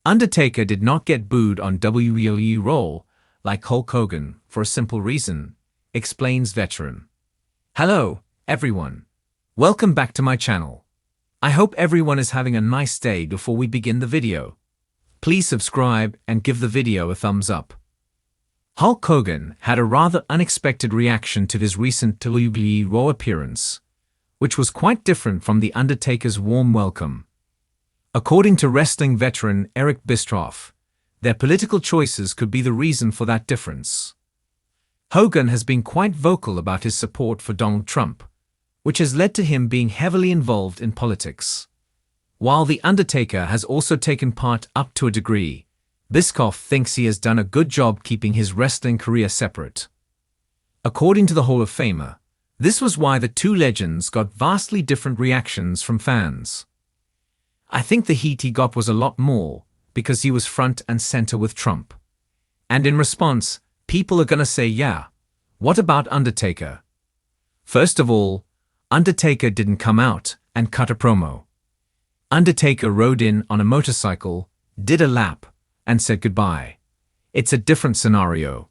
Undertaker did not get booed on WWE Raw like Hulk Hogan for a simple reason, explains veteran. Hello, everyone. Welcome back to my channel. I hope everyone is having a nice day. Before we begin the video, please subscribe and give the video a thumbs up. Hulk Hogan had a rather unexpected reaction to his recent WWE Raw appearance, which was quite different from The Undertaker's warm welcome. According to wrestling veteran Eric Bistroff, their political choices could be the reason for that difference. Hogan has been quite vocal about his support for Donald Trump, which has led to him being heavily involved in politics. While The Undertaker has also taken part up to a degree, Bischoff thinks he has done a good job keeping his wrestling career separate. According to the Hall of Famer, this was why the two legends got vastly different reactions from fans. I think the heat he got was a lot more because he was front and center with Trump. And in response, people are gonna say, yeah, what about Undertaker? First of all, Undertaker didn't come out and cut a promo. Undertaker rode in on a motorcycle, did a lap, and said goodbye. It's a different scenario.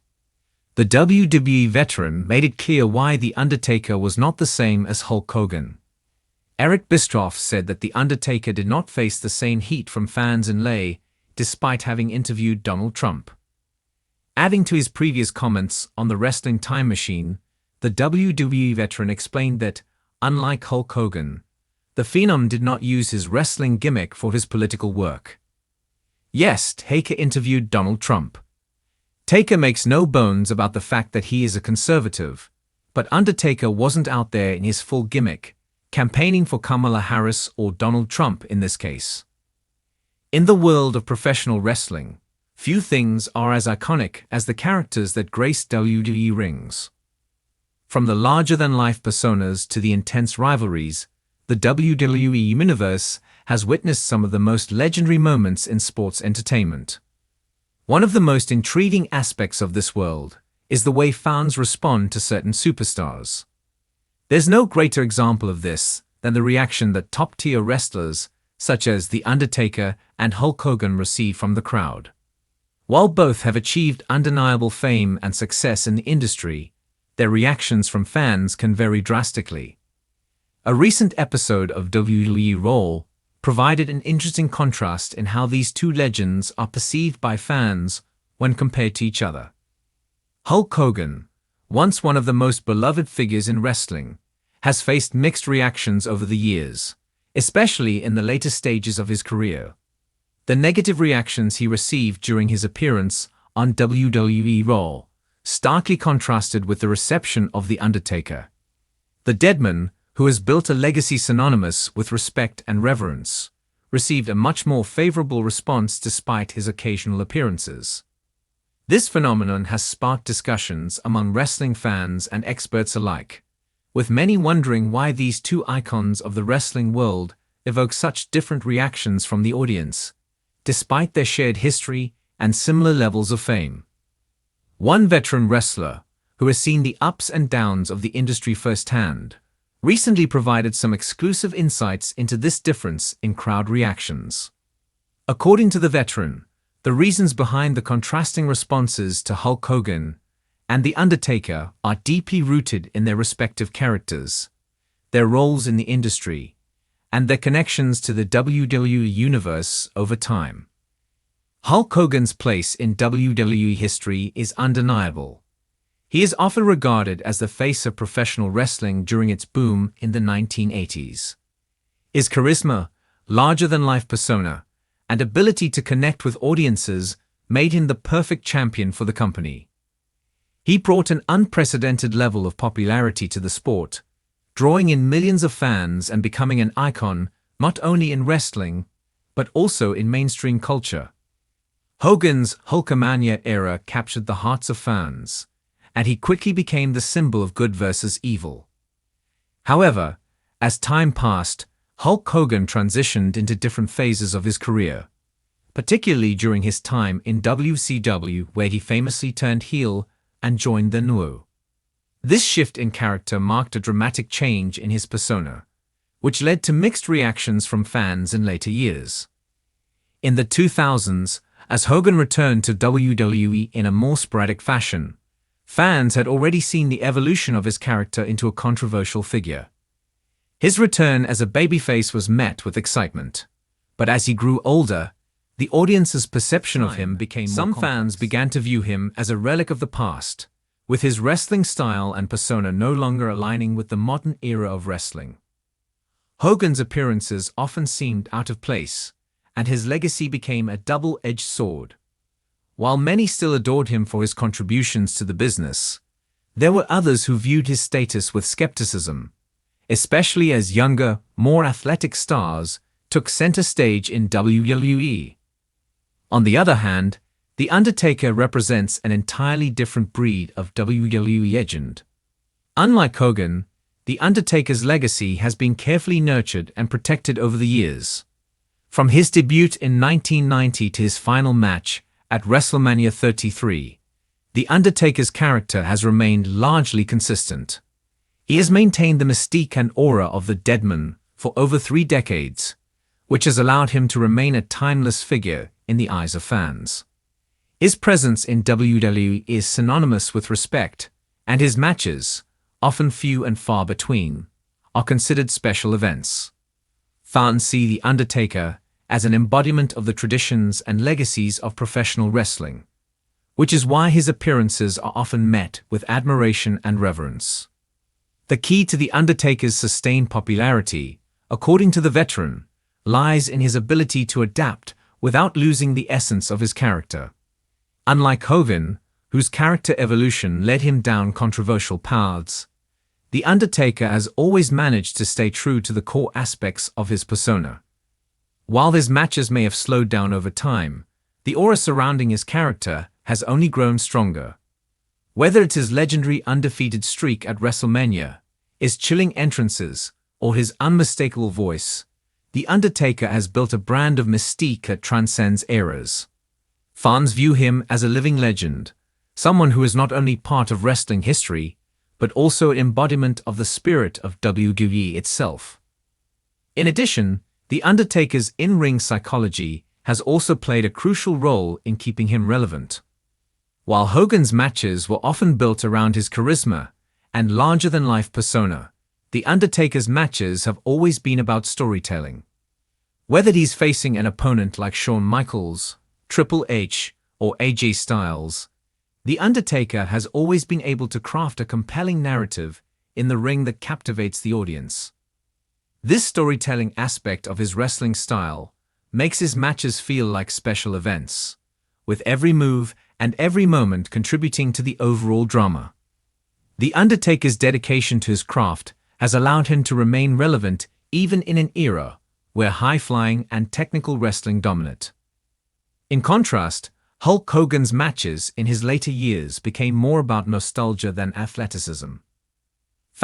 The WWE veteran made it clear why The Undertaker was not the same as Hulk Hogan. Eric Bistroff said that The Undertaker did not face the same heat from fans in LA, despite having interviewed Donald Trump. Adding to his previous comments on the wrestling time machine, the WWE veteran explained that, unlike Hulk Hogan, the Phenom did not use his wrestling gimmick for his political work. Yes, Taker interviewed Donald Trump. Taker makes no bones about the fact that he is a conservative, but Undertaker wasn't out there in his full gimmick, campaigning for Kamala Harris or Donald Trump in this case. In the world of professional wrestling, few things are as iconic as the characters that grace WWE rings. From the larger-than-life personas to the intense rivalries, the WWE universe has witnessed some of the most legendary moments in sports entertainment. One of the most intriguing aspects of this world is the way fans respond to certain superstars. There's no greater example of this than the reaction that top-tier wrestlers such as The Undertaker and Hulk Hogan receive from the crowd. While both have achieved undeniable fame and success in the industry, their reactions from fans can vary drastically. A recent episode of WWE Raw provided an interesting contrast in how these two legends are perceived by fans when compared to each other. Hulk Hogan, once one of the most beloved figures in wrestling, has faced mixed reactions over the years, especially in the later stages of his career. The negative reactions he received during his appearance on WWE Raw starkly contrasted with the reception of The Undertaker. The Deadman, who has built a legacy synonymous with respect and reverence, received a much more favorable response despite his occasional appearances. This phenomenon has sparked discussions among wrestling fans and experts alike, with many wondering why these two icons of the wrestling world evoke such different reactions from the audience, despite their shared history and similar levels of fame. One veteran wrestler, who has seen the ups and downs of the industry firsthand, recently provided some exclusive insights into this difference in crowd reactions. According to the veteran, the reasons behind the contrasting responses to Hulk Hogan and The Undertaker are deeply rooted in their respective characters, their roles in the industry, and their connections to the WWE universe over time. Hulk Hogan's place in WWE history is undeniable. He is often regarded as the face of professional wrestling during its boom in the 1980s. His charisma, larger-than-life persona, and ability to connect with audiences made him the perfect champion for the company. He brought an unprecedented level of popularity to the sport, drawing in millions of fans and becoming an icon not only in wrestling, but also in mainstream culture. Hogan's Hulkamania era captured the hearts of fans, and he quickly became the symbol of good versus evil. However, as time passed, Hulk Hogan transitioned into different phases of his career, particularly during his time in WCW, where he famously turned heel and joined the NWO. This shift in character marked a dramatic change in his persona, which led to mixed reactions from fans in later years. In the 2000s, as Hogan returned to WWE in a more sporadic fashion, fans had already seen the evolution of his character into a controversial figure. His return as a babyface was met with excitement, but as he grew older, the audience's perception of him became more complex. Some fans began to view him as a relic of the past, with his wrestling style and persona no longer aligning with the modern era of wrestling. Hogan's appearances often seemed out of place, and his legacy became a double-edged sword. While many still adored him for his contributions to the business, there were others who viewed his status with skepticism, especially as younger, more athletic stars took center stage in WWE. On the other hand, The Undertaker represents an entirely different breed of WWE legend. Unlike Hogan, The Undertaker's legacy has been carefully nurtured and protected over the years. From his debut in 1990 to his final match at WrestleMania 33, The Undertaker's character has remained largely consistent. He has maintained the mystique and aura of the Deadman for over 3 decades, which has allowed him to remain a timeless figure in the eyes of fans. His presence in WWE is synonymous with respect, and his matches, often few and far between, are considered special events. Fans see The Undertaker as an embodiment of the traditions and legacies of professional wrestling, which is why his appearances are often met with admiration and reverence. The key to The Undertaker's sustained popularity, according to the veteran, lies in his ability to adapt without losing the essence of his character. Unlike Hogan, whose character evolution led him down controversial paths, The Undertaker has always managed to stay true to the core aspects of his persona. While his matches may have slowed down over time, the aura surrounding his character has only grown stronger. Whether it's his legendary undefeated streak at WrestleMania, his chilling entrances, or his unmistakable voice, The Undertaker has built a brand of mystique that transcends eras. Fans view him as a living legend, someone who is not only part of wrestling history, but also an embodiment of the spirit of WWE itself. In addition, The Undertaker's in-ring psychology has also played a crucial role in keeping him relevant. While Hogan's matches were often built around his charisma and larger-than-life persona, The Undertaker's matches have always been about storytelling. Whether he's facing an opponent like Shawn Michaels, Triple H, or AJ Styles, The Undertaker has always been able to craft a compelling narrative in the ring that captivates the audience. This storytelling aspect of his wrestling style makes his matches feel like special events, with every move and every moment contributing to the overall drama. The Undertaker's dedication to his craft has allowed him to remain relevant even in an era where high-flying and technical wrestling dominate. In contrast, Hulk Hogan's matches in his later years became more about nostalgia than athleticism.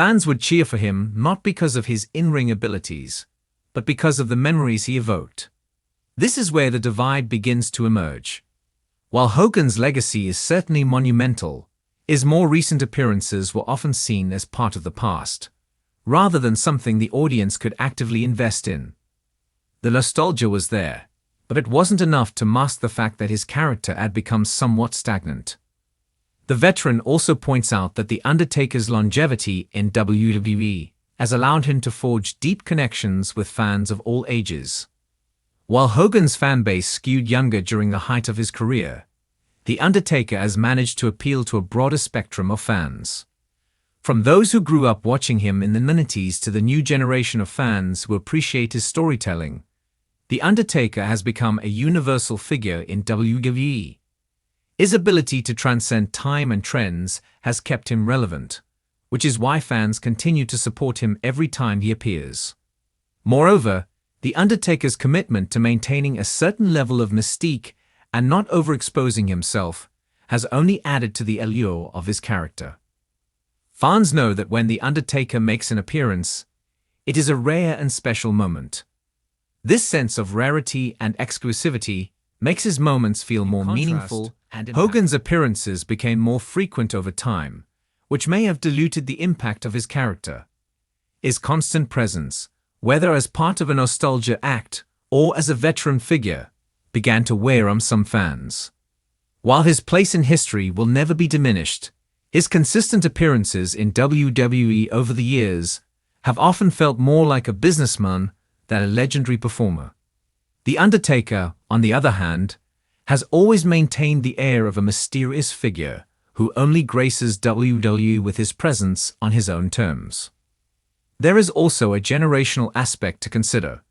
Fans would cheer for him not because of his in-ring abilities, but because of the memories he evoked. This is where the divide begins to emerge. While Hogan's legacy is certainly monumental, his more recent appearances were often seen as part of the past, rather than something the audience could actively invest in. The nostalgia was there, but it wasn't enough to mask the fact that his character had become somewhat stagnant. The veteran also points out that The Undertaker's longevity in WWE has allowed him to forge deep connections with fans of all ages. While Hogan's fanbase skewed younger during the height of his career, The Undertaker has managed to appeal to a broader spectrum of fans. From those who grew up watching him in the 90s to the new generation of fans who appreciate his storytelling, The Undertaker has become a universal figure in WWE. His ability to transcend time and trends has kept him relevant, which is why fans continue to support him every time he appears. Moreover, The Undertaker's commitment to maintaining a certain level of mystique and not overexposing himself has only added to the allure of his character. Fans know that when The Undertaker makes an appearance, it is a rare and special moment. This sense of rarity and exclusivity makes his moments feel more meaningful, and Hogan's appearances became more frequent over time, which may have diluted the impact of his character. His constant presence, whether as part of a nostalgia act or as a veteran figure, began to wear on some fans. While his place in history will never be diminished, his consistent appearances in WWE over the years have often felt more like a businessman than a legendary performer. The Undertaker, on the other hand, has always maintained the air of a mysterious figure who only graces WWE with his presence on his own terms. There is also a generational aspect to consider.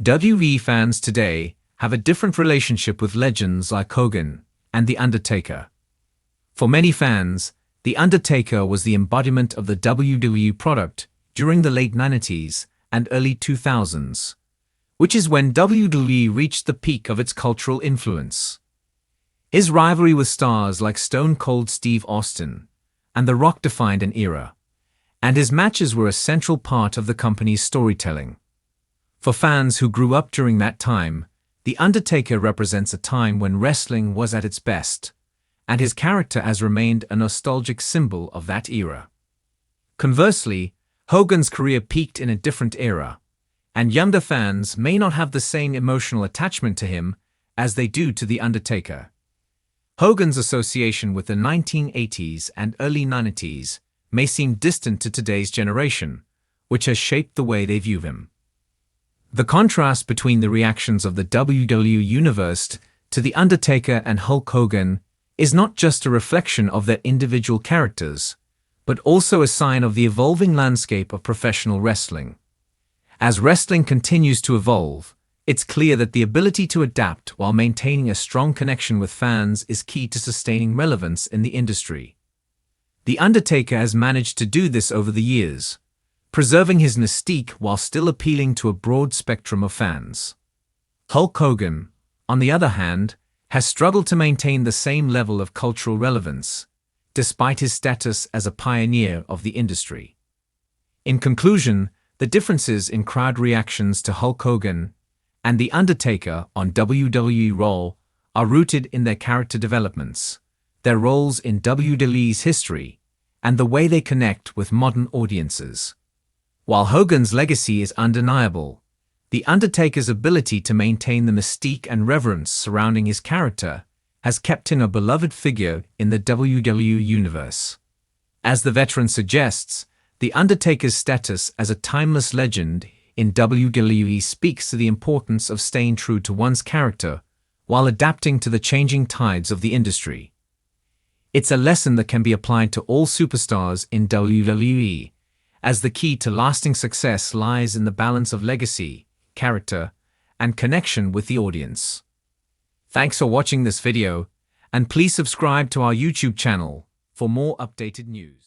WWE fans today have a different relationship with legends like Hogan and The Undertaker. For many fans, The Undertaker was the embodiment of the WWE product during the late 90s and early 2000s, which is when WWE reached the peak of its cultural influence. His rivalry with stars like Stone Cold Steve Austin and The Rock defined an era, and his matches were a central part of the company's storytelling. For fans who grew up during that time, The Undertaker represents a time when wrestling was at its best, and his character has remained a nostalgic symbol of that era. Conversely, Hogan's career peaked in a different era, and younger fans may not have the same emotional attachment to him as they do to The Undertaker. Hogan's association with the 1980s and early 90s may seem distant to today's generation, which has shaped the way they view him. The contrast between the reactions of the WWE universe to The Undertaker and Hulk Hogan is not just a reflection of their individual characters, but also a sign of the evolving landscape of professional wrestling. As wrestling continues to evolve, it's clear that the ability to adapt while maintaining a strong connection with fans is key to sustaining relevance in the industry. The Undertaker has managed to do this over the years, preserving his mystique while still appealing to a broad spectrum of fans. Hulk Hogan, on the other hand, has struggled to maintain the same level of cultural relevance, despite his status as a pioneer of the industry. In conclusion, the differences in crowd reactions to Hulk Hogan and The Undertaker on WWE Raw are rooted in their character developments, their roles in WWE's history, and the way they connect with modern audiences. While Hogan's legacy is undeniable, The Undertaker's ability to maintain the mystique and reverence surrounding his character has kept him a beloved figure in the WWE universe. As the veteran suggests, The Undertaker's status as a timeless legend in WWE speaks to the importance of staying true to one's character while adapting to the changing tides of the industry. It's a lesson that can be applied to all superstars in WWE, as the key to lasting success lies in the balance of legacy, character, and connection with the audience. Thanks for watching this video, and please subscribe to our YouTube channel for more updated news.